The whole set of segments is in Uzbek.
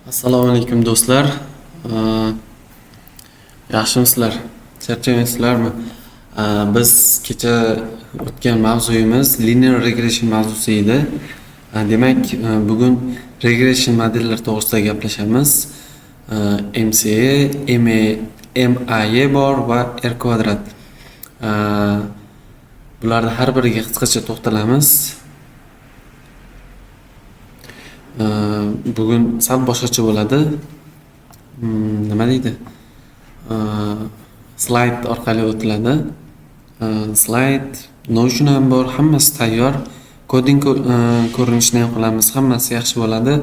Assalomu alaykum do'stlar. Yaxshimisizlar? Charchaymysizlarmi? Biz kecha o'tgan mavzuyimiz linear regression mavzusi edi. Demak, bugun regression modellar to'g'risida gaplashamiz. MCA, MAE bor va R kvadrat. Bularni har biriga qisqacha to'xtalamiz. Bugun sal boshqacha bo'ladi. Nima deydi? Slayd orqali o'tiladi. Slayd Notion ham bor, hammasi tayyor. Koding ko'rinishini ham qilamiz, hammasi yaxshi bo'ladi.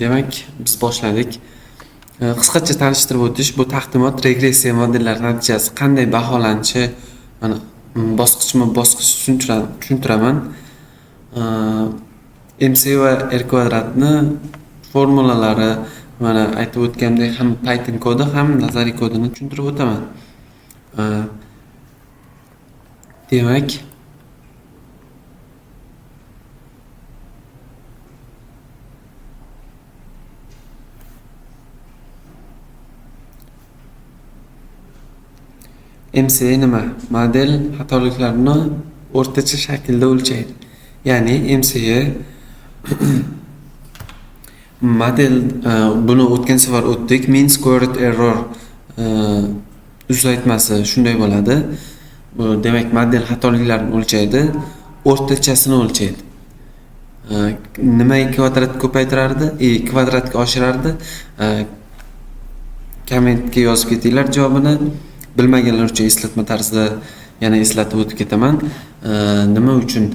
Demak, biz boshladik. Qisqacha tanishtirib o'tish, bu taqdimot regressiya modellari natijasi qanday baholanishi, mana bosqichma-bosqich tushuntiraman. MC va R kvadratni formulalari mana aytib o'tgandek ham Python kodi ham nazariy kodini tushuntirib o'taman. Demak, MCA nima? Model xatoliklarni o'rtacha shaklda o'lchaydi. Ya'ni MCA model, buni o'tgan safar o'tdik. Mean squared error uzaytmasi shunday bo'ladi. Bu demak model xatoliklarni o'lchaydi, o'rtachasini o'lchaydi. Nima kvadrat ko'paytirardi? Kvadratga oshirardi. Kommentga yozib ketinglar javobini. Bilmaganlar uchun eslatma tarzida yana eslatib o'tib ketaman. Nima uchun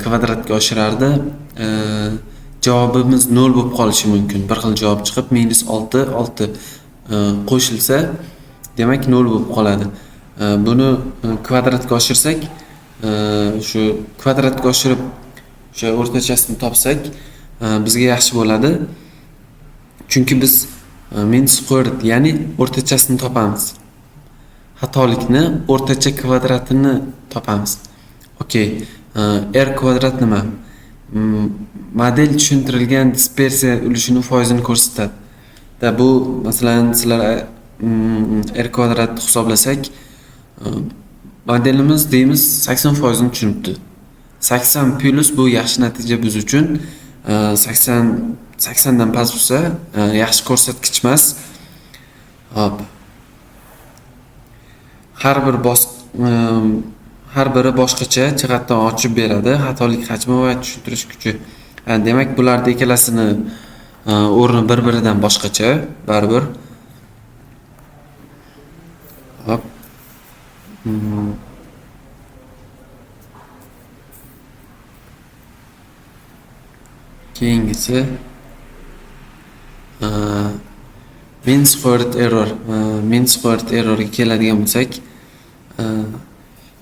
kvadratga oshirardi? Javobimiz 0 bo'lib qolishi mumkin. Bir xil javob chiqib -6 qo'shilsa, demak 0 bo'lib qoladi. Buni kvadratga oshirsak, shu kvadratga oshirib o'sha o'rtachasini topsak, bizga yaxshi bo'ladi. Chunki biz mean squared, ya'ni o'rtachasini topamiz. Xatolikni o'rtacha kvadratini topamiz. Okey. R kvadrat nima? Model tushuntirilgan dispersiya ulushini foizini ko'rsatadi. Bu masalan sizlar R kvadrat hisoblasak, modelimiz deymiz 80% ni tushunibdi. 80 plus bu yaxshi natija biz uchun. 80 dan past bo'lsa, yaxshi ko'rsatkich emas. Hop. Har biri boshqacha jihatdan ochib beradi, xatolik hajmi va tushuntirish kuchi. Demak, bularning ikkalasini o'rni bir-biridan boshqacha, baribir. Hop. Keyingisi mean squared error. Mean squared errorga keladigan bo'lsak,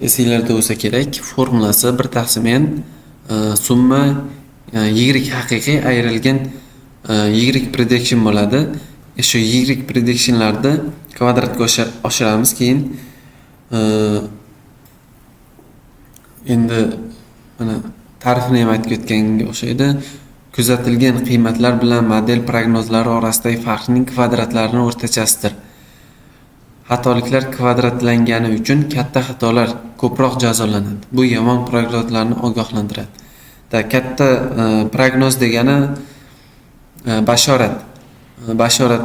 esinglarda bo'lsa kerak, formulasi 1/n summa y haqiqiy ayrilgan y prediction bo'ladi. Shu y predictionlarni kvadratga oshiramiz, keyin endi mana ta'rifini ham aytib ketganga o'xshaydi. Kuzatilgan qiymatlar bilan model prognozlari orasidagi farqning kvadratlarini o'rtachasidir. Xatoliklar kvadratlangani uchun katta xatolar ko'proq jazolanadi. Bu yomon prognozlarni ogohlantiradi. Katta prognoz degani bashorat. Bashorat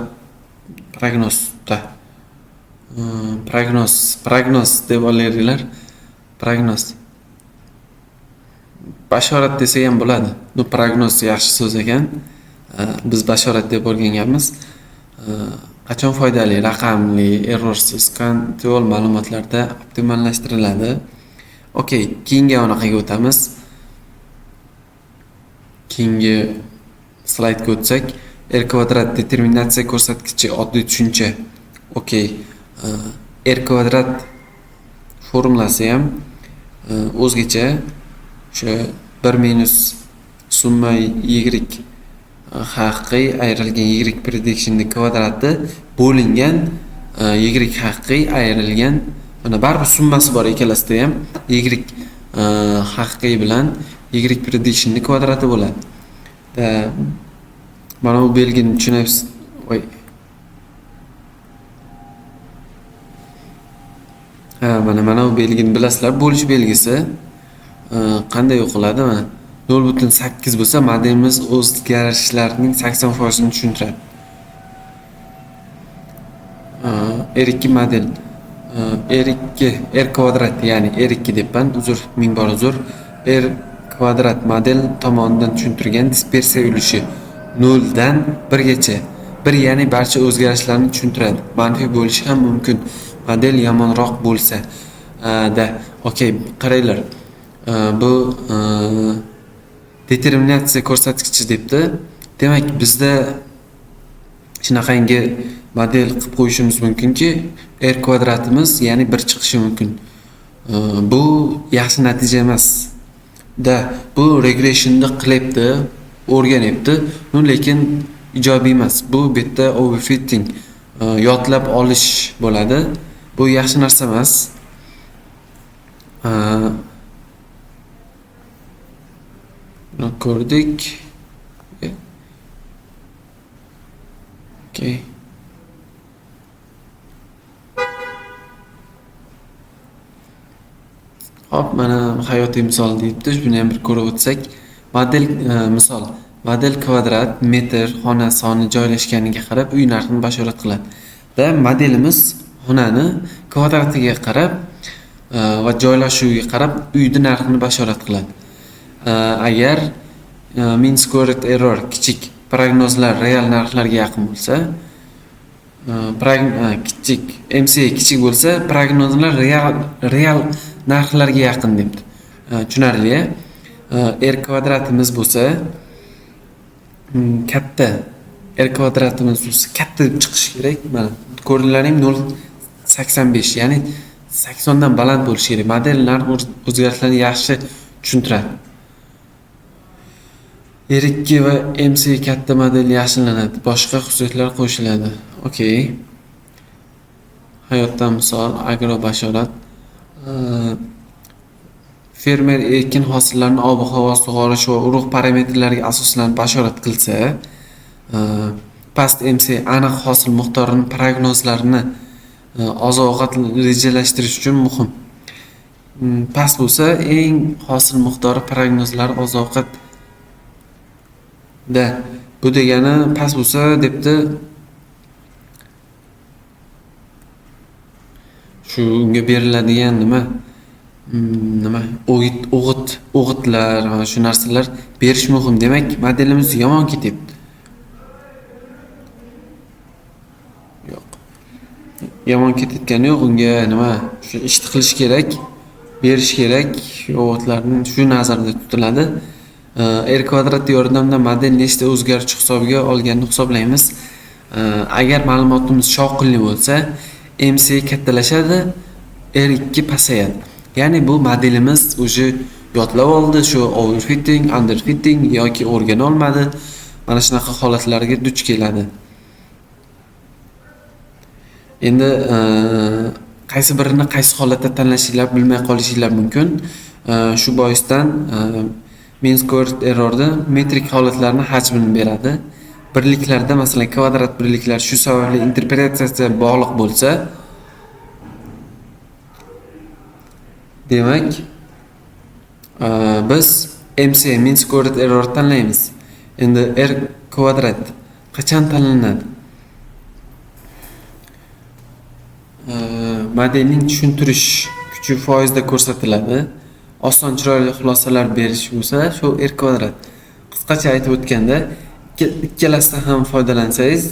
prognozda. Prognoz deb olayliklar. Prognoz. Bashorat desa ham bo'ladi. Bu prognoz yaxshi so'z ekan. Biz bashorat deb o'rganganmiz. Qachon foydali, raqamli, errorsiz, kontekstual ma'lumotlarda optimallashtiriladi. Okey, keyingi anaqaga o'tamiz. Keyingi slaydga o'tsak, R kvadrat determinatsiya ko'rsatkichi oddiy tushuncha. Okey. R kvadrat formulasi ham o'zgacha. O'sha 1 - summa y haqiqiy ayrilgan y predictionni kvadrati bo'lingan y haqiqiy ayrilgan, mana baribir summasi bor ikkalasida ham. Y haqiqiy bilan y predictionni kvadrati bo'ladi. Mana bu belgini tushunasiz. Voy. Mana bu belgini bilasizlar. Bo'lish belgisi qanday o'qiladi? Mana 0.8 bo'lsa, modelimiz o'zgarishlarning 80% tushuntiradi. R2 model R2 R kvadrat, ya'ni R2 debman, uzr, ming bor uzr. R kvadrat model tomonidan tushuntirgan dispersiya ulushi 0 dan 1 gacha. 1 ya'ni barcha o'zgarishlarni tushuntiradi. Manfiy bo'lishi ham mumkin. Model yomonroq bo'lsa okey, qaranglar. Bu determinatsiya ko'rsatkichi debdi. Demak, bizda shunaqangi model qilib qo'yishimiz mumkinki, R kvadratimiz ya'ni 1 chiqishi mumkin. Bu yaxshi natija emas. Bu regressionni qilyapti, o'rganyapti, lekin ijobiy emas. Bu bitta overfitting, yodlab olish bo'ladi. Bu yaxshi narsa emas. Ko'rdik. Okay. Hop, mana hayotiy misol deyapti. Buni ham bir ko'rib o'tsak, model misol, model kvadrat, metr, xona soni joylashganiga qarab uy narxini bashorat qiladi. Modelimiz xonani kvadratiga qarab va joylashuviga qarab uyning narxini bashorat qiladi. Agar mean squared error kichik, prognozlar real narxlarga yaqin bo'lsa, kichik MCA kichik bo'lsa, prognozlar real narxlarga yaqin debdi. Tushunarli. R kvadratimiz bo'lsa, katta R kvadratimiz bo'lsa katta chiqishi kerak. Mana ko'rinlaring 0.85, ya'ni 80 dan baland bo'lishi kerak. Model narx o'zgarishlarni yaxshi tushuntiradi. R2 va MC katta model yaxshilanadi, boshqa xususiyatlar qo'shiladi. Okey. Hayotdan misol, agro bashorat. Fermer ekin hosillarini ob-havo, sug'orish va urug' parametrlariga asoslanib bashorat qilsa, past MC aniq hosil miqdorini, prognozlarini oziq-ovqat rejalashtirish uchun muhim. Past bo'lsa, eng hosil miqdori prognozlari oziq-ovqat bu degani past bo'lsa debdi. Shu unga beriladigan nima o'g'itlar va shu narsalar berish muhim. Demak, modelimiz yomon ketyapti. Yo'q. Yomon ketayotgani yo'q, unga shu ishni qilish kerak, berish kerak. O'g'itlarning shu nazarda tutiladi. R kvadrat yordamida model nechta o'zgarish hisobiga olganini hisoblaymiz. Agar ma'lumotimiz shovqinli bo'lsa, MC kattalashadi, R2 pasayadi. Ya'ni bu modelimiz o'zi yodlab oldi, shu overfitting, underfitting yoki o'rgana olmadi. Mana shunaqa holatlarga duch keladi. Endi qaysi birini qaysi holatda tanlashinglar bilmay qolishinglar mumkin. Shu boisdan mean squared errorda metrik holatlarni hajmini beradi. Birliklarda, masalan, kvadrat birliklar shu sababli interpretatsiyaga bog'liq bo'lsa, demak, biz MC mean squared error tanlaymiz. Endi R kvadrat qachon tanlanadi? Modelning tushuntirish kuchi foizda ko'rsatiladi. Oson chiroyli xulosalar berish bo'lsa, shu R kvadrat. Qisqacha aytib o'tganda, ikkalasidan ham foydalansangiz,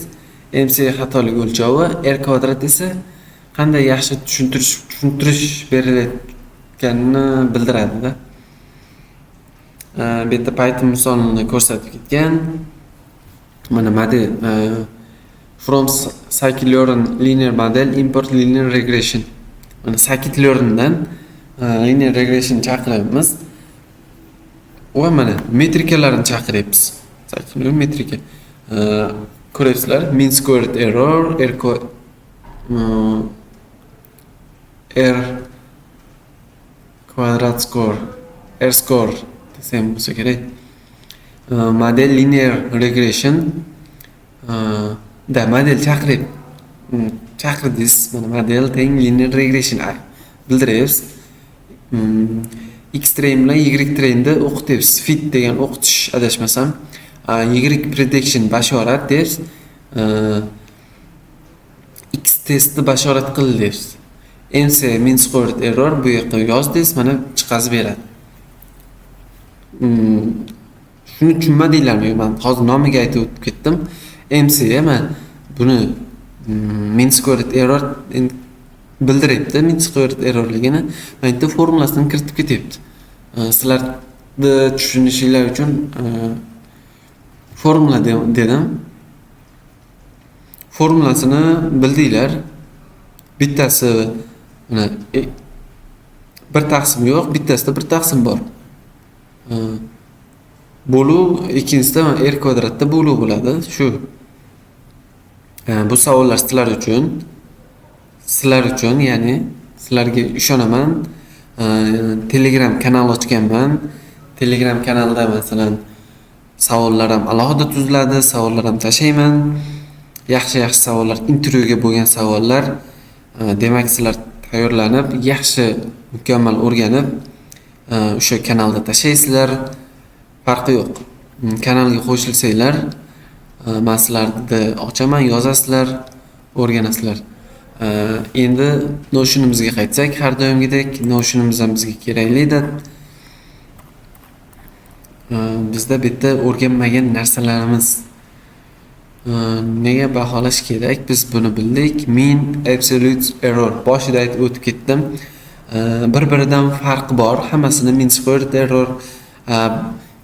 MC xatolik o'lchovi, R kvadrat esa qanday yaxshi tushuntirish berilayotganini bildiradi. Bu yerda Python misolini ko'rsatib ketgan. Mana model from scikit-learn linear model import linear regression. Mana scikit-learndan linear regression chaqiryapmiz. Va mana metrikalarni chaqiryapmiz. Scikit-learn metrika. Ko'rasizlar, mean squared error, R kvadrat score, R score desam bo'lsa kerak. Model linear regression da model chaqirdingiz. Mana model teng linear regression bildiryapsiz. X train bilan Y trainni o'qityapsiz. Fit degan o'qitish adashmasam. Y prediction bashorat deyapsiz. X testni bashorat qildi deyapsiz. MC mean squared error bu yoqqa yozdingiz, mana chiqazib beradi. Shuni tushunmadinglarmi? Men hozir nomiga aytib o'tib ketdim. MC mana buni mean squared error bildiryapti, mean squared errorligini. Men bitta formulasini kiritib ketyapti. Sizlarni tushunishinglar uchun formula dedim. Formulasini bildinglar. Bittasi mana bir taqsim yo'q, bittasida bir taqsim bor. Bo'luv ikkinchisida r kvadratda bo'luv bo'ladi. Shu. Bu savollar sizlar uchun, ya'ni sizlarga ishonaman. Telegram kanal ochganman. Telegram kanalda masalan savollar ham alohida tuziladi, savollar ham tashlayman. Yaxshi savollar, intervyuga bo'lgan savollar. Demak, sizlar tayyorlanib, yaxshi, mukammal o'rganib, o'sha kanalda tashlaysizlar. Farqi yo'q. Kanalga qo'shilsanglar, men sizlarni ochaman, yozasizlar, o'rganasizlar. Endi Notion'imizga qaytsak, har doimgidek Notion'imiz ham bizga kerakli-da. Bizda bitta o'rganmagan narsalarimiz nega baholash kerak? Biz buni bildik. Mean absolute error. Boshida aytib o'tib ketdim. Bir-biridan farqi bor. Hammasini mean squared error,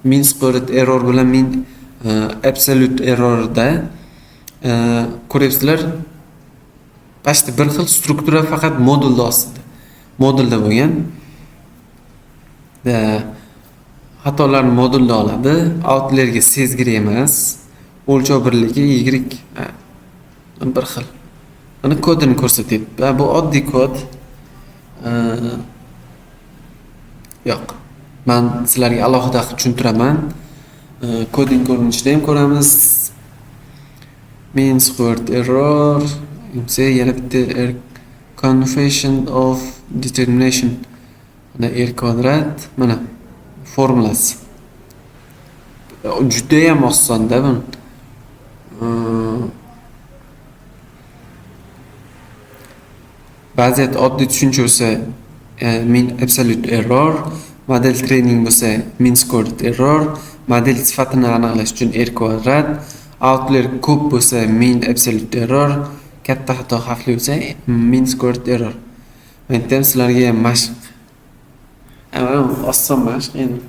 mean squared error bilan mean absolute errorda ko'ryapsizlar. Bashta bir xil struktura, faqat modulda ostida. Modulda bo'lgan. Xatolarni modulda oladi. Outlerga sezgir emas. O'lchov birligi y bir xil. Mana kodini ko'rsatyapti. Bu oddiy kod. Yo'q. Men sizlarga alohida tushuntiraman. Koding ko'rinishida ham ko'ramiz. Mean squared error, yana bitta confession of determination. Mana r kvadrat, mana formulasi. Juda ham osonda bu. Vaziyat oddiy tushuncha bo'lsa mean absolute error, model training bo'lsa mean squared error, model sifatini aniqlash uchun r kvadrat, outlier ko'p bo'lsa mean absolute error, katta xato xavfli bo'lsa mean squared error. Men ham sizlarga mashq. Oson mashq. Endi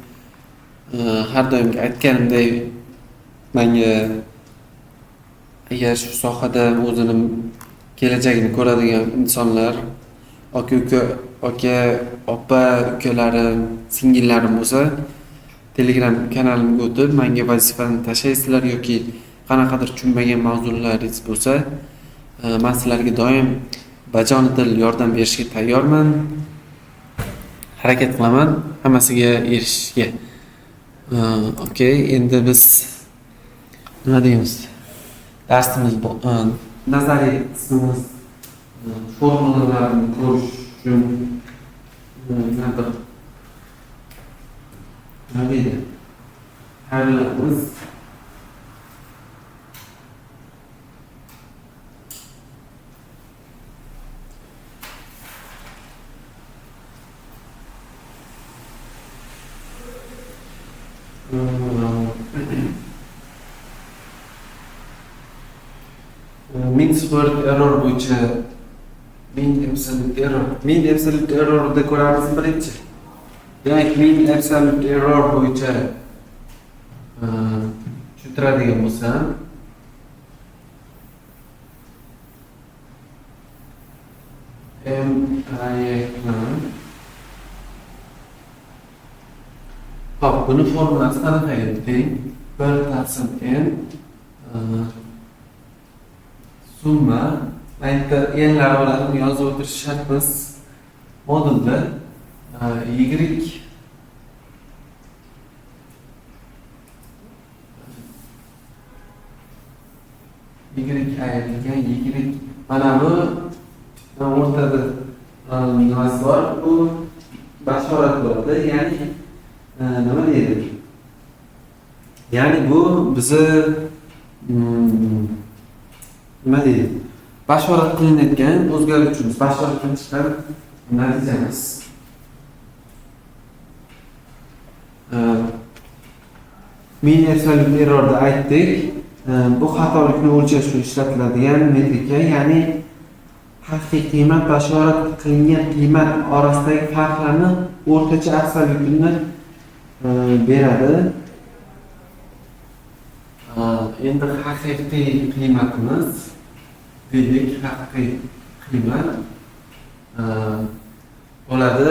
har doim aytganimdek, menga agar shu sohada o'zini kelajagini ko'radigan insonlar, aka, opa, ukalarim, singillarim bo'lsa, Telegram kanalimga o'tib, menga vazifani tashlaysizlar yoki qanaqadir tushunmagan mavzularingiz bo'lsa, men sizlarga doim bajonidil yordam berishga tayyorman. Harakat qilaman hammasiga erishishga. Okey, endi biz nima deymiz? Darsimiz nazariy qismimiz formulalarni ko'rish uchun nima deydi? Harakat mean squared error bo'yicha mean absolute errorda ko'ramiz birinchi. Demak, mean absolute error bo'yicha tushuntiradigan bo'lsam, hop, buni formulasi qanaqa edi? 1/n summa, mayda enlar bilan yozib o'tirish shartimiz modulda y y ayrilgan y mana bu o'rtada nimasi bor, bu bashorat bo'ladi. Ya'ni nima deydi? Ya'ni bu bizni nima deydi? Bashorat qilinayotgan o'zgaruvchimiz, bashorat qilinishlar natijamiz. Mean absolute errorni aytdik. Bu xatolikni o'lchash uchun ishlatiladigan metrika, ya'ni haqiqiy qiymat bashorat qilingan qiymat orasidagi farqlarni o'rtacha absolyutini beradi. Endi haqiqiy qiymatimiz deylik, haqiqiy qiymat bo'ladi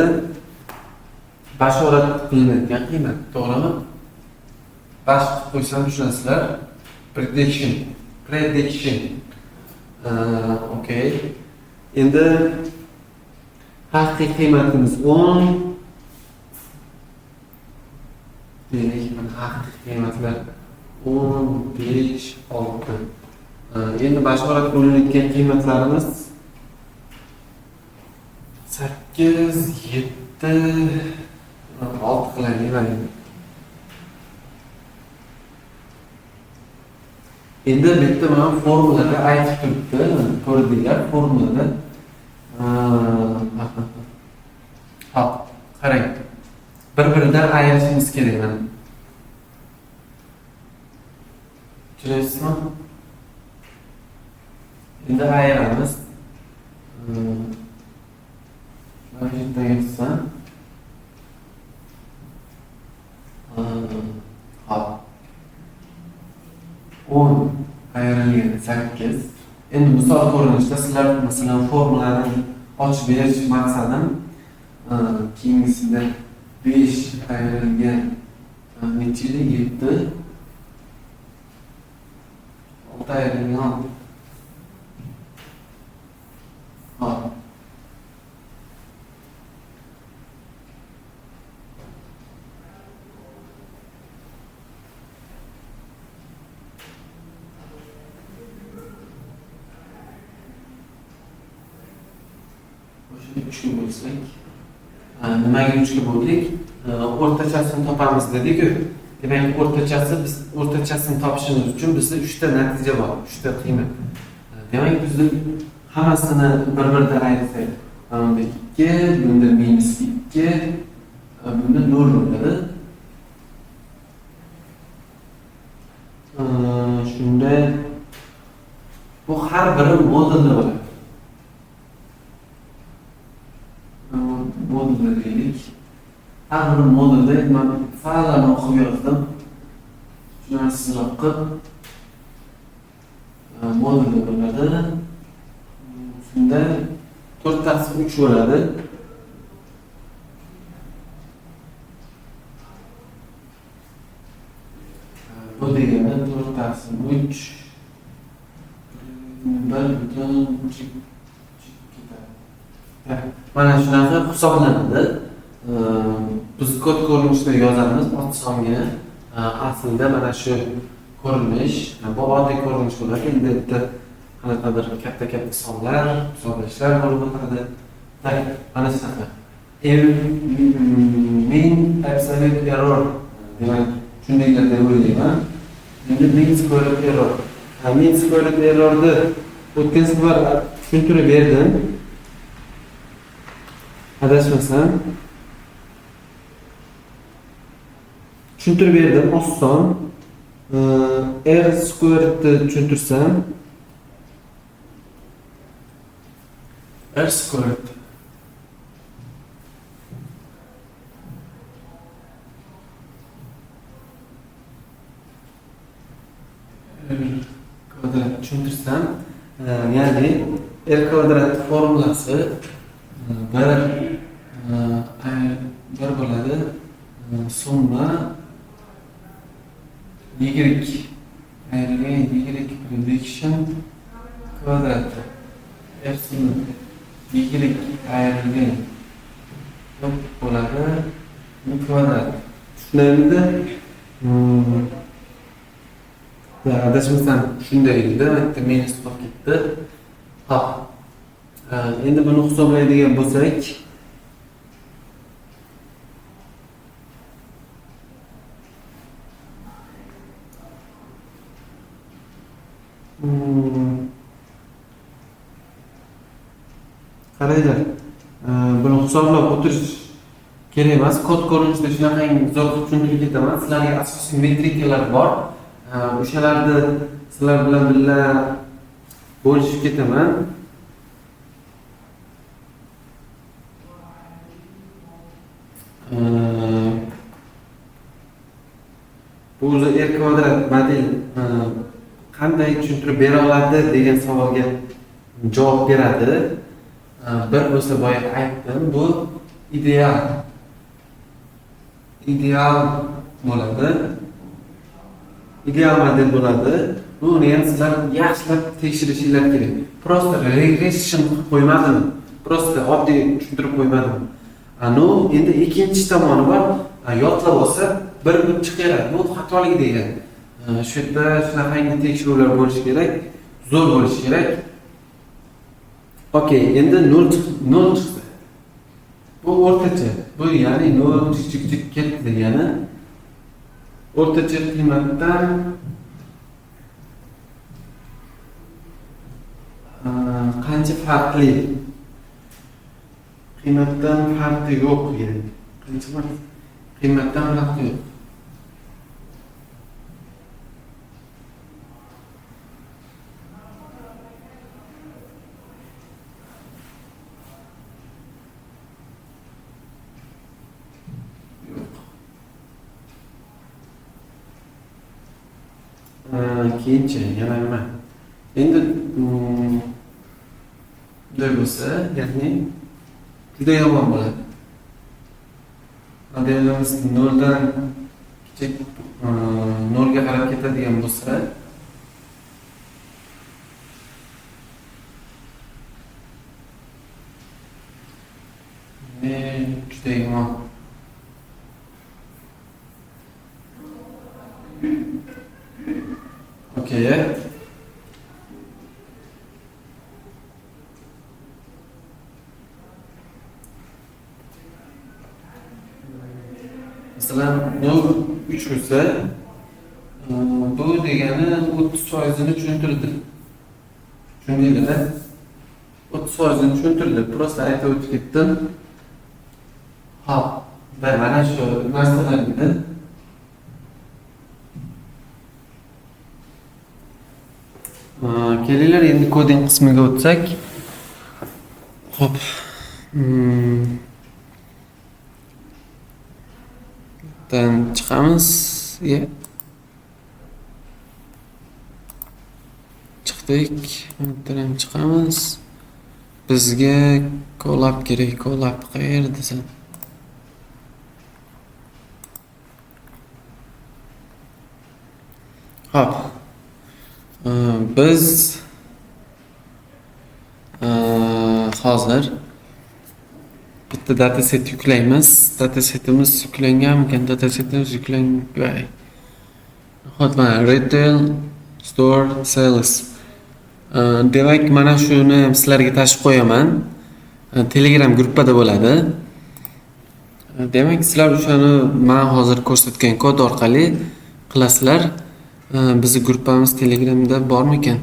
bashorat qilinayotgan qiymat, to'g'rimi? Bash qilib qo'ysam tushunasizlar. Prediction. Okay. Endi haqiqiy qiymatimiz 10. Demak, mana haqiqiy qiymatlar 10, 5, 6. Endi bashorat qilinayotgan qiymatlarimiz 8, 7, 6 qilaylik. Endi bitta mana formulada aytib turibdi, ko'rdinglar formulada. Hop, qarang. Bir-biridan ayirishimiz kerak mana. Tushunasizmi? Endi ayiramiz. Mana bu yerdan yozsam. Hop. 10 ayrilgan 8. Endi misol ko'rinishda sizlar masalan formulani ochib berish maqsadim keyingisida 5 ayrilgan nechili 7, 6 ayrilgan. Hop. Uchga bo'lsak, nimaga 3 ga bo'ldik? O'rtachasini topamiz dedik-ku. Demak, biz o'rtachasini topishimiz uchun bizda 3 ta natija bor, 3 ta qiymat. Demak, biz hammasini bir-biridan ayirsak, bunda 2, bunda -2, bunda 0 bo'ladi. Shunda bu har biri modulda bo'ladi. Modulda deylik. Har bir modulda men faollarni o'qib yozdim. Tushunarsiz qilib modulda bo'ladi. Shunda 4/3 bo'ladi. Bu degani 4/3 mana shunaqa hisoblanadi. Biz kod ko'rinishida yozamiz ot songa. Aslida mana shu ko'rinish, bu oddiy ko'rinish bo'ladi. Endi bitta qanaqadir katta sonlar, hisoblashlar bo'lib o'tadi. Mana shunaqa. Mean absolute error demak shundaylar deb o'ylayman. Endi mean square error. Mean square errorni o'tgan safar tushuntirib berdim. Adashmasam tushuntirib berdim, oson. R squaredni tushuntirsam, R squared kvadrat tushuntirsam, ya'ni R kvadrat formulasi bir bo'ladi summa y ayrilgan y prediction kvadrati f summa y ayrilgan bo'ladi bu kvadrat. Tushunarlida adashmasam shunday edi. Bitta minus qolib ketdi. Hop. Endi buni hisoblaydigan bo'lsak, qaranglar. Buni hisoblab o'tirish kerak emas. Kod ko'rinishida shunaqangi uzoq tushuntirib ketaman. Sizlarga asosiy metrikalar bor. O'shalarni sizlar bilan birga bo'lishib ketaman. Bu o'zi R kvadrat model qanday tushuntirib bera oladi degan savolga javob beradi. Bir bo'lsa boya aytdim, bu ideal bo'ladi. Ideal model bo'ladi. Buni ham sizlar yaxshilab tekshirishinglar kerak. Prosta regression qilib qo'ymadim. Prosta oddiy tushuntirib qo'ymadim. Endi ikkinchi tomoni bor. Yodlab olsa bir chiqadi. Bu xatolik degani. Shu yerda shunaqangi tekshiruvlar bo'lishi kerak, zo'r bo'lishi kerak. Okey, endi 0 chiqdi. Bu o'rtacha. Bu ya'ni 0 chiqib ketdi degani. O'rtacha qiymatdan qancha farqli? Qiymatdan farqi yo'q yani. Qancha farq? Qiymatdan farqi yo'q. Keyinchi yana nima? Endi bunday bo'lsa, ya'ni juda yomon bo'ladi. Modelimiz 0 dan kichik 0 ga qarab ketadigan bo'lsa, juda yomon. Okay. Masalan, 0,3 bo'lsa, bu degani 30%ni tushuntirdi. Tushundinglar? 30%ni tushuntirdi. Prosta aytib o'tib ketdim. Hop, mana shu narsalarni kelinglar endi koding qismiga o'tsak. Hop. Dan chiqamiz. Chiqdik. Bundan chiqamiz. Bizga collab kerak. Collab qayerda desam. Hop. Biz hozir bitta dataset yuklaymiz. Datasetimiz yuklanganmikan? Datasetimiz yuklangan. Hop, mana retail store sales. Demak, mana shuni sizlarga tashib qo'yaman. Telegram gruppada bo'ladi. Demak, sizlar o'shani men hozir ko'rsatgan kod orqali qilasizlar. Bizning gruppamiz Telegramda bormi ekan?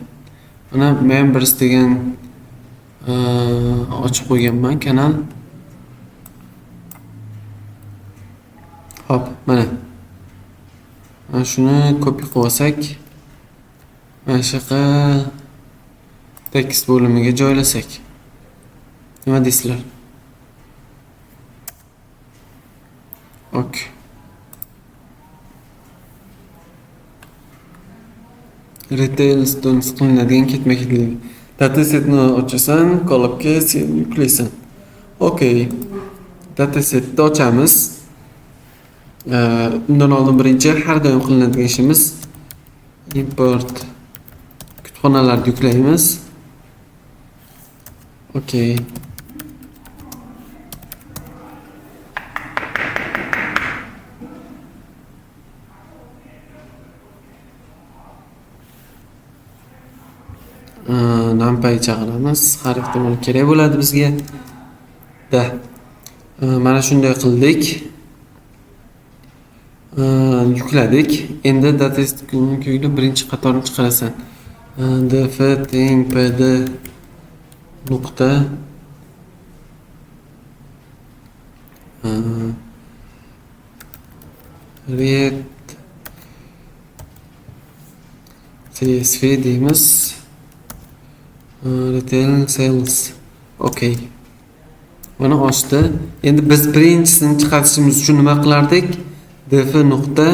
Mana members degan ochib qo'yganman kanal. Hop, mana. Mana shuni copy qilib olsak, mana shu yoqqa tekst bo'limiga joylasak. Nima deysizlar? Okay. Retail store qilinadigan ketma-ketlik. Datasetni ochasan, collabga yuklaysan. Okay. Datasetni ochamiz. Undan oldin birinchi har doim qilinadigan ishimiz import kutubxonalarni yuklaymiz. Okay. numpy chaqiramiz. Har ehtimol kerak bo'ladi bizga. Mana shunday qildik. Yukladik. Endi data kuyda birinchi qatorni chiqarasan. df teng pd nuqta ret csv deymiz. Retail sales. Okay. Mana ochdi. Endi biz birinchisini chiqarishimiz uchun nima qilardik? df nuqta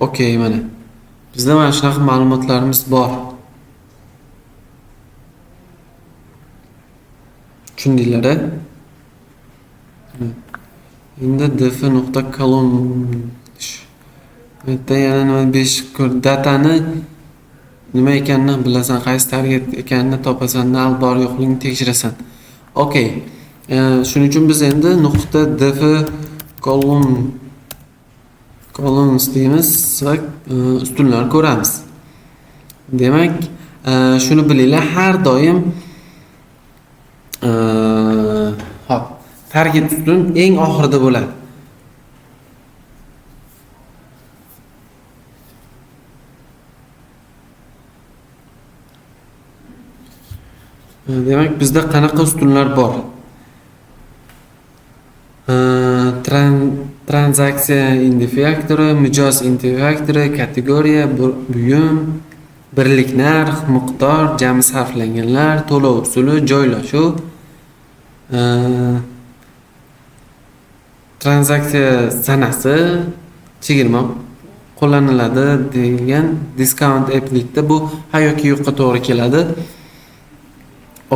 Okay, mana. Bizda mana shunaqa ma'lumotlarimiz bor. Tushundinglar-a? Endi df nuqta kolon bu yerda yana nima besh datani nima ekanini bilasan, qaysi target ekanini topasan, null bor yo'qligini tekshirasan. Okay. Shuning uchun biz endi nuqta df columns deymiz va ustunlar ko'ramiz. Demak, shuni bilinglar, har doim hop, target ustun eng oxirida bo'ladi. Demak, bizda qanaqa ustunlar bor? Transaksiya indifaktori, mijoz indifaktori, kategoriya, buyum, birlik narx, miqdor, jami sarflanganlar, to'lov usuli, joylashuv, transaksiya sanasi, chegirma qo'llaniladi degan discount applikda bu ha yoki yo'qqa to'g'ri keladi.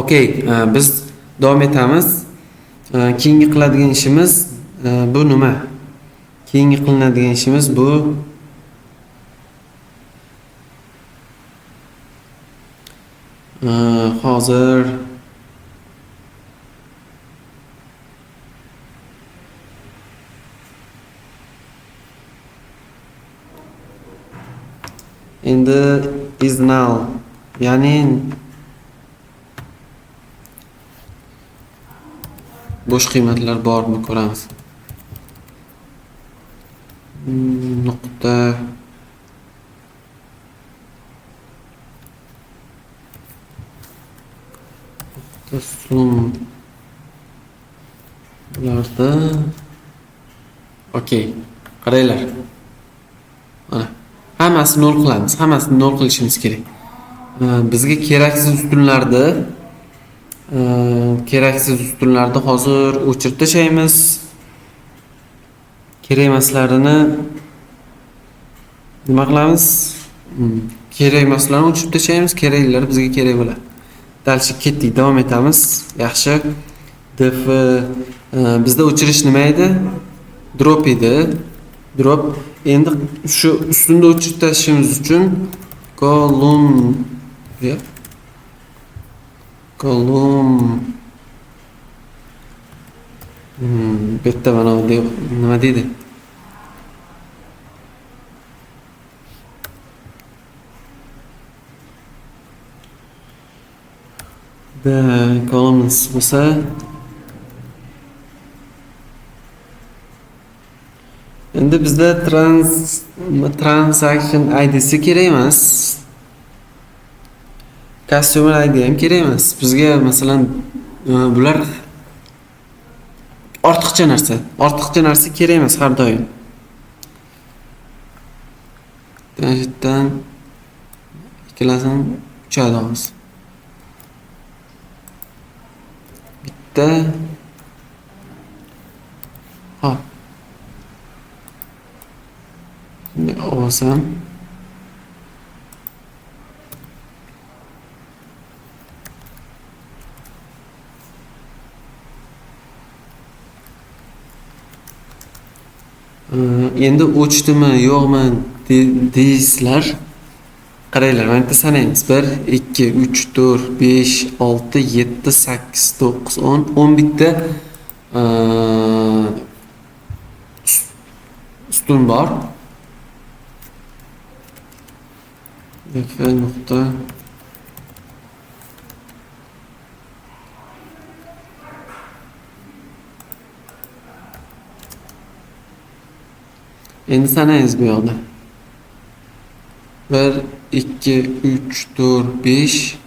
Okay, biz davom etamiz. Keyingi qiladigan ishimiz bu nima? Keyingi qilinadigan ishimiz bu hozir endi is null, ya'ni bo'sh qiymatlar bormi ko'ramiz. Nuqta sum bularda okey, qaranglar. Mana hammasini nol qilamiz. Hammasini nol qilishimiz kerak. Bizga keraksiz ustunlarni hozir o'chirib tashlaymiz. Kerak emaslarini nima qilamiz? Kerak emaslarni o'chirib tashlaymiz, keraklari bizga kerak bo'ladi. Dalshi ketdik, davom etamiz. Yaxshi. Df bizda o'chirish nima edi? Drop edi. Drop. Endi shu ustunda o'chirib tashlashimiz uchun kolumn bitta mana nima deydi? Columns bo'lsa endi bizda transaction ID'si kerak emas. Customer ID ham kerak emas. Bizga masalan bular ortiqcha narsa kerak emas har doim. Tanjitdan ikkalasini uchadamiz. Bitta hop. Şimdi olsam endi o'chdimi yo'qmi deysizlar. Qaranglar, mana bitta sanaymiz. 1 2 3 4 5 6 7 8 9 10 10 bitta ustun bor. df nuqta endi sanaymiz bu yoqda. 1 2 3 4 5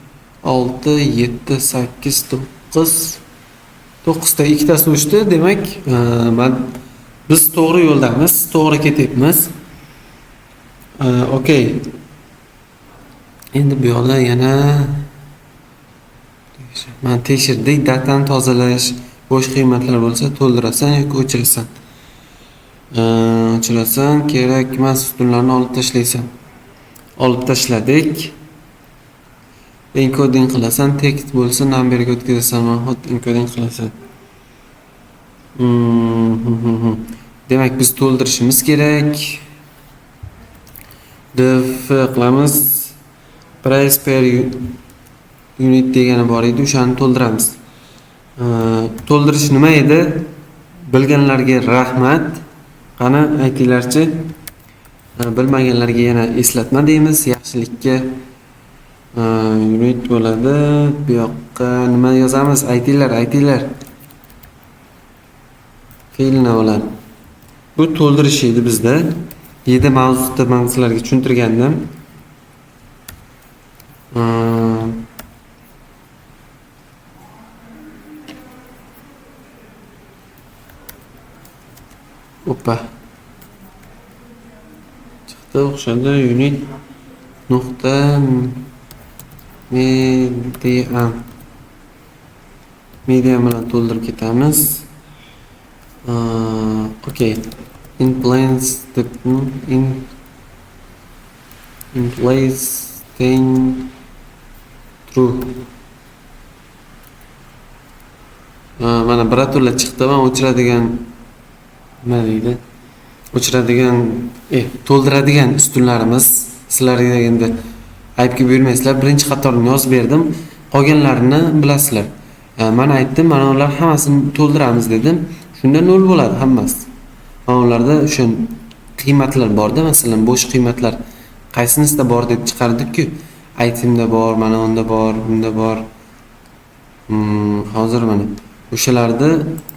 6 7 8 9 9ta ikkitasi o'chdi. Demak, biz to'g'ri yo'ldamiz, to'g'ri ketyapmiz. Okey. Endi bu yoqda yana mana tekshirdik, datani tozalash, bo'sh qiymatlar bo'lsa to'ldirasan yoki o'chirasan. O'chirasan, kerak emas ustunlarni olib tashlaysan. Olib tashladik. Encoding qilasan, tekst bo'lsa numberga o'tkazasan, hot encoding qilasan. Demak, biz to'ldirishimiz kerak. Def qilamiz. Price per unit degani bor edi, o'shani to'ldiramiz. To'ldirish nima edi? Bilganlarga rahmat. Qani aytinglarchi? Bilmaganlarga yana eslatma deymiz. Yaxshilikka unit bo'ladi. Bu yoqqa nima yozamiz? Aytinglar. Fe'l nima bo'ladi? Bu to'ldirish edi bizda. 7 mavzusida men sizlarga tushuntirgandim. Oppa. Chiqdi o'xshadi unit nuqta median bilan to'ldirib ketamiz. Okay. In place staying true. Mana birato'la chiqdi. Men o'chiradigan nima deydi? O'chiradigan, to'ldiradigan ustunlarimiz. Sizlarga endi aybga buyurmaysizlar. Birinchi qatorni yozib berdim. Qolganlarini bilasizlar. Men aytdim, mana ular hammasini to'ldiramiz dedim. Shunda 0 bo'ladi hammasi. Mana ularda o'sha qiymatlar borda, masalan, bo'sh qiymatlar qaysinisida bor deb chiqardik-ku. Itemda bor, mana unda bor, bunda bor. Hozir mana o'shalarda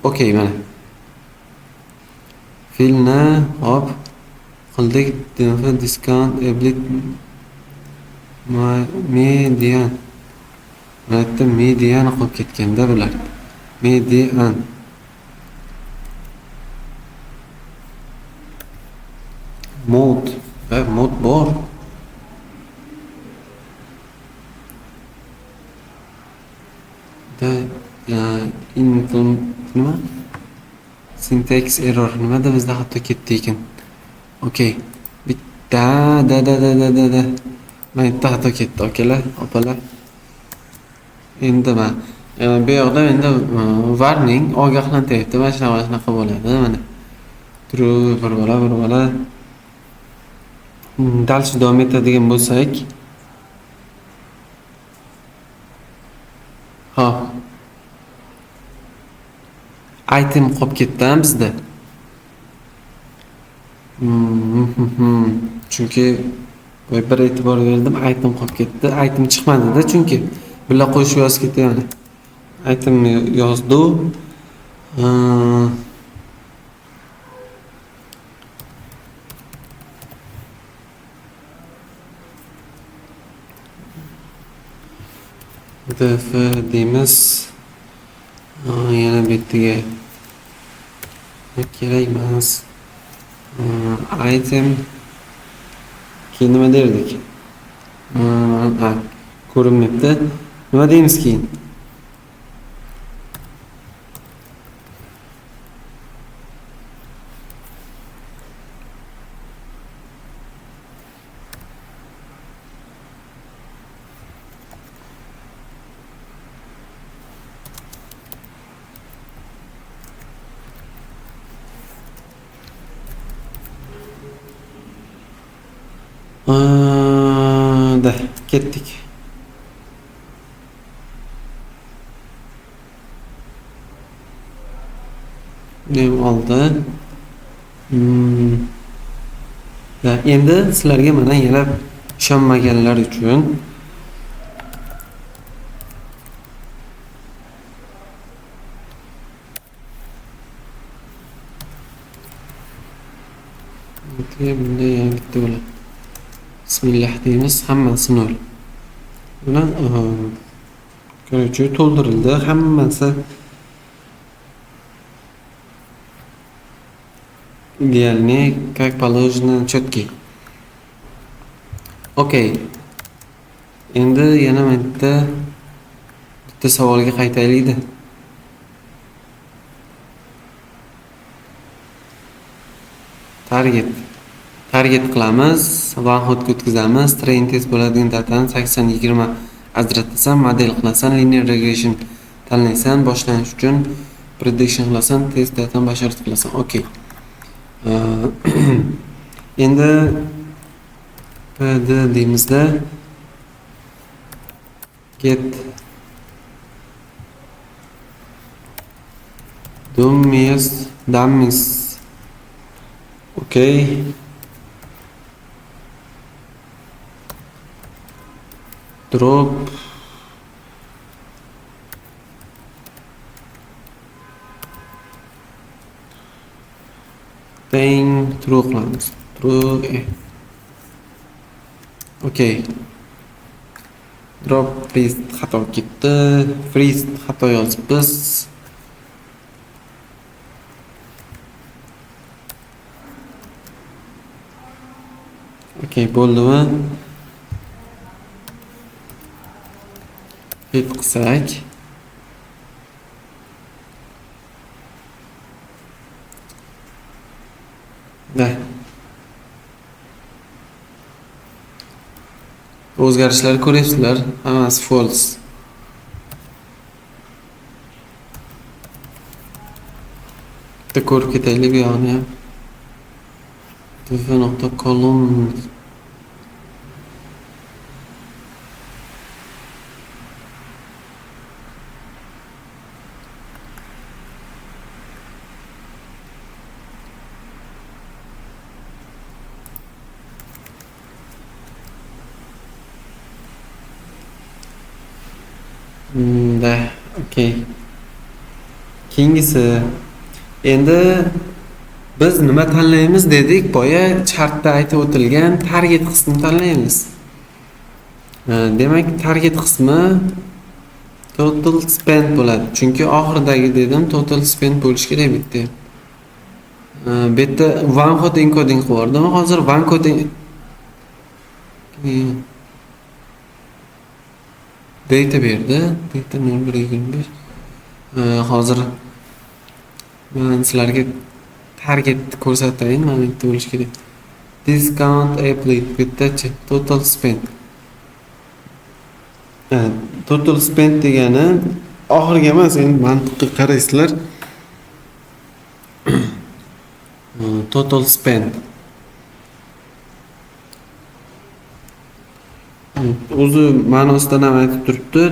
okey mana. Filni hop qildik, discount ablit median. Mana median qolib ketganda bular. Median. Mod bor. Nima? Syntax error. Nimada bizda xato ketdi ekan? Okey. Bitta da. Mana bitta xato ketdi, okalar, opalar. Endi bu yoqda endi warning ogohlantiryapti. Mana shunaqa bo'ladi, mana. True bir bola. Dalshi davom etadigan bo'lsak. Item qolib ketdi bizda. Chunki bir e'tibor berdim, item qolib ketdi. Item chiqmadi-da, chunki bular qo'shib yozib ketyapti. Item yozdi. Df deymiz. Yana betiga kerak emas. Item keyin nima derdik? Ko'rinmayapti. Nima deymiz keyin? Ketdik. Ne oldu? Endi sizlarga mana yana ishonmaganlar uchun bunday yangi bitta bo'ladi. Bismillah deymiz, hammasi 0. Buni ko'ruvchi to'ldirildi, hammasi идеальный, как положено, четкий. Okey. Endi yana bitta savolga qaytaylik. Target qilamiz, one hotga o'tkazamiz, train test bo'ladigan datani 80-20 ajratasan, model qilasan, linear regression tanlaysan, boshlanish uchun prediction qilasan, test datani bashorat qilasan. Okey. Endi PD deymizda get dummies. Okey. Drop true qilamiz. True. Okey. Drop freeze xato ketdi. Freeze xato yozibmiz. Okey, bo'ldimi? Hit qilsak. O'zgarishlar ko'ryapsizlar, hammasi false. Bitta ko'rib ketaylik bu yoqni ham. dv.column okey. Keyingisi endi biz nima tanlaymiz dedik? Boya chartda aytib o'tilgan target qismini tanlaymiz. Demak, target qismi total spend bo'ladi. Chunki oxiridagi dedim, total spend bo'lishi kerak bitta. Bu yerda one hot encoding qilib hozir one hot data berdi. Data 0125. Hozir men sizlarga target ko'rsatayin, mana bitta bo'lishi kerak. Discount applied bittachi total spend. Total spend degani oxirgi emas, endi mantiqqa qaraysizlar. Total spend. O'zi ma'nosidan ham aytib turibdi.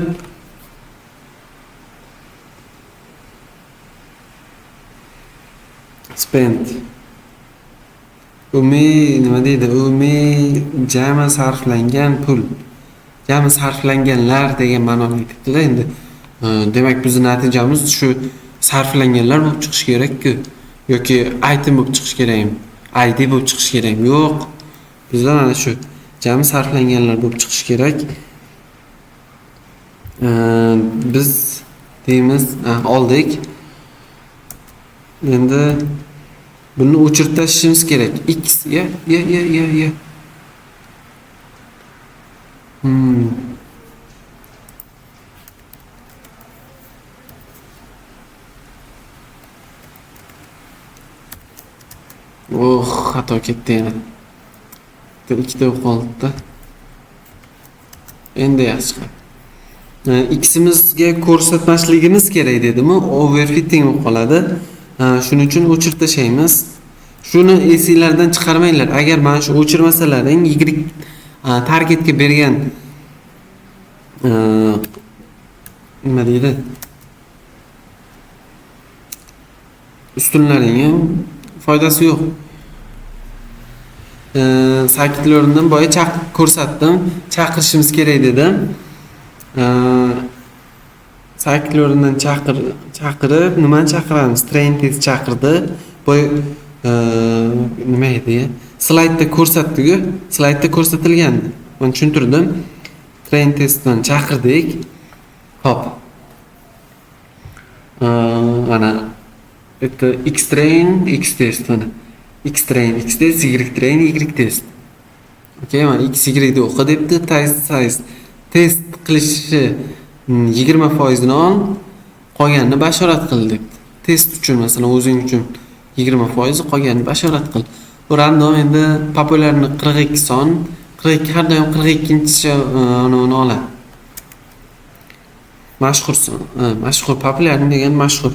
Spend. Nima deydi? Jami sarflangan pul. Jami sarflanganlar degan ma'noni aytibdi-da endi. Demak, bizning natijamiz shu sarflanganlar bo'lib chiqish kerak-ku. Yoki item bo'lib chiqish kerakmi? ID bo'lib chiqish kerakmi? Yo'q. Bizda mana shu jami sarflanganlar bo'lib chiqish kerak. Biz deymiz, oldik. Endi buni o'chirib tashlashimiz kerak. X ya. Xato ketdi yana. Ikkita qoldi-da. Endi yaxshi. X'imizga ko'rsatmasligimiz kerak dedimi? Overfitting bo'lib qoladi. Shuning uchun o'chirib tashlaymiz. Shuni esingizlardan chiqarmanglar. Agar mana shu o'chirmasalaring, Y targetga bergan nima deydi? Ustunlaring ham foydasi yo'q. Cycle'dan boya ko'rsatdim. Chaqirishimiz kerak dedim. Cycle'dan chaqirib, nimani chaqiramiz? Train test chaqirdi. Boy nima edi? Slaydda ko'rsatdi-ku. Slaydda ko'rsatilgandi. Men tushuntirdim. Train testdan chaqirdik. Hop. Mana это X-train, X-test mana. X-train, X-test, Y-train, Y-test. Okay, mana X, Y da o'qi debdi. Test qilishi 20% ni ol, qolganini bashorat qil debdi. Test uchun masalan o'zing uchun 20%, qolganini bashorat qil. Bu random endi populyarni 42 son, 42 har doim 42-chi uni oladi. Mashhur son, mashhur populyarni degan mashhur.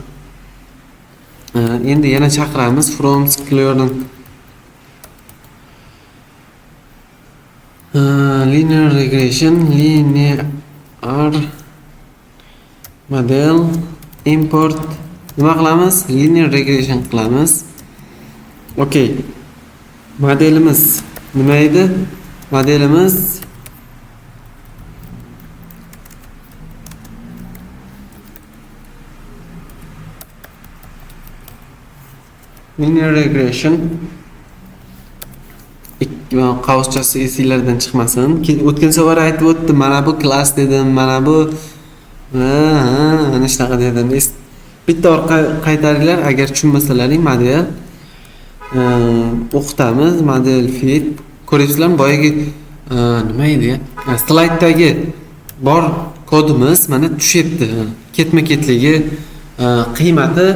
Endi yana chaqiramiz from Cycle'dan. Linear regression, linear model import nima qilamiz? Linear regression qilamiz. Okay. Modelimiz nima edi? Modelimiz linear regression qavuschasi esinglardan chiqmasin. O'tgan safar aytib o'tdim, mana bu klass dedim, mana bu ana shunaqa dedim. Bitta qaytaringlar agar tushunmasalaring. Model o'qitamiz, model fit. Ko'ryapsizlarmi? Boyagi nima edi? Slayddagi bor kodimiz mana tushyapti. Ketma-ketligi qiymati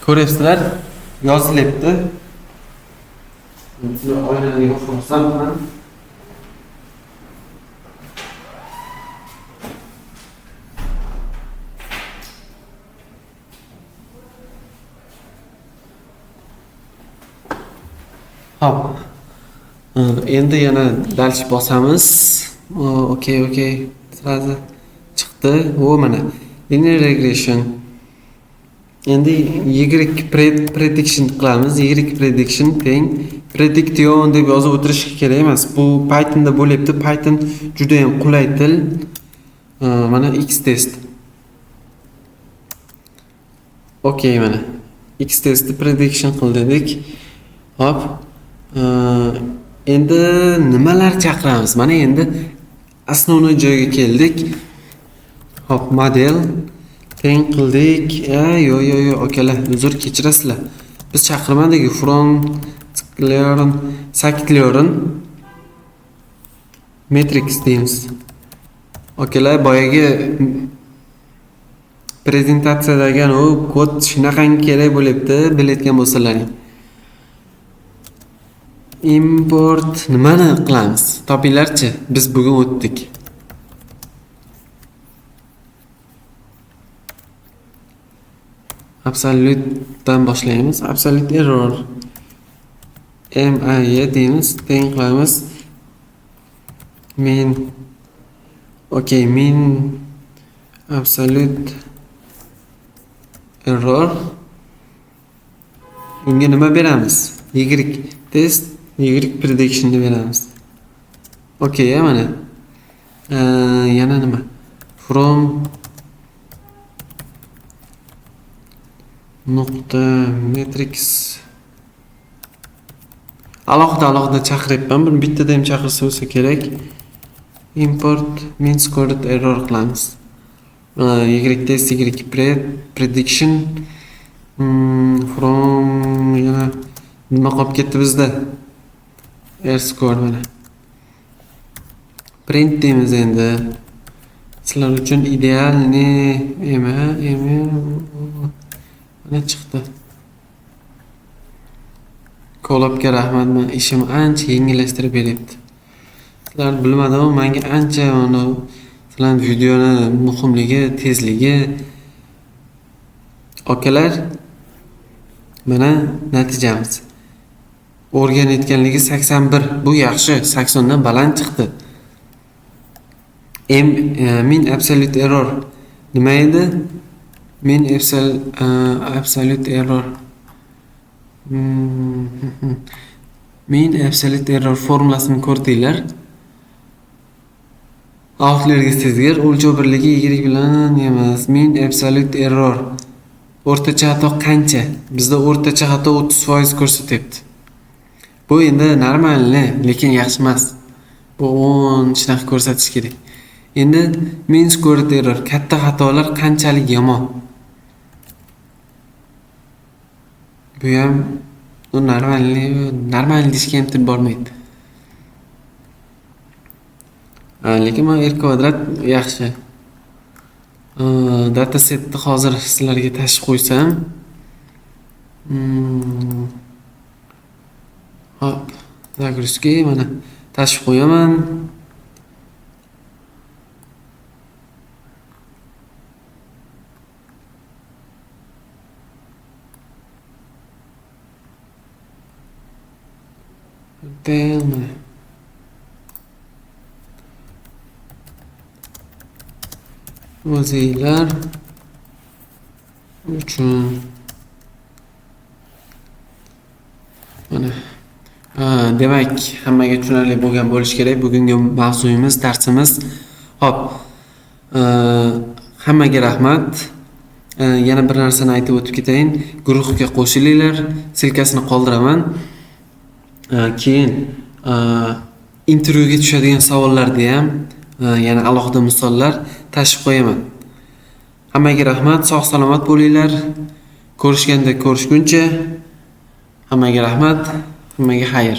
ko'ryapsizlar, yozilyapti. Oynani yo'qolsam ham hop. Endi yana dальше bosamiz. Okay. Sразу chiqdi. O mana linear regression. Endi Y prediction qilamiz. Y prediction teng prediction deb yozib o'tirish kerak emas. Bu Pythonda bo'lyapti. Python juda ham qulay til. Mana X test. Okay, mana X test prediction qil dedik. Hop. Endi nimalar chaqiramiz? Mana endi asosiy joyga keldik. Hop, model teng qildik. Yo, akalar, uzr kechirasizlar. Biz chaqirmadik. From Cycle'dan matrix deymiz. Akalar, boyagi prezentatsiyadagi u kod shunaqangi kerak bo'lyapti, bilayotgan bo'lsalaring. Import nimani qilamiz? Topinglarchi. Biz bugun o'tdik. Absolute'dan boshlaymiz. Absolute error. MIE deymiz, teng qilamiz. Min absolute error. Unga nima beramiz? Y test, Y prediction deb beramiz. Okay, mana. Yana nima? From nuqta matrix alohida chaqiryapman. Buni bittada ham chaqirsa bo'lsa kerak. Import min scored error qilamiz. Y test, Y prediction from yana nima qolib ketdi bizda? R score mana. Print deymiz endi. Sizlar uchun ideal mana chiqdi. Kolobga rahmat, men ishim ancha yengillashtirib beryapti. Sizlar bilmadim, menga ancha sizlar videoni muhimligi, tezligi. Akalar, mana natijamiz. O'rganayotganligi 81. Bu yaxshi, 80 dan baland chiqdi. Min absolute error nima edi? Min absolute error Mean absolute error formulasini ko'rdinglar. Outlier sezgir o'lchov birligi y bilan emas. Mean absolute error. O'rtacha xato qancha? Bizda o'rtacha xato 30% ko'rsatyapti. Bu endi normalni, lekin yaxshi emas. Bu 10 shunaqa ko'rsatish kerak. Endi mean squared error, katta xatolar qanchalik yomon? Bu ham normal deyishga ham til bormaydi. Lekin men r kvadrat yaxshi. Datasetni hozir sizlarga tashib qo'ysam. Hop, загрузки mana tashib qo'yaman. Mana o'zinglar uchun mana demak hammaga tushunarli bo'lgan bo'lishi kerak. Bugungi mavzuyimiz, darsimiz. Hop. Hammaga rahmat. Yana bir narsani aytib o'tib ketayin. Guruhga qo'shilinglar. Silkasini qoldiraman. Keyin intervyuga tushadigan savollarni ham yana alohida misollar tashib qo'yaman. Hammaga rahmat, sog' salomat bo'linglar. Ko'rishganda ko'rishguncha hammaga rahmat, hammaga xayr.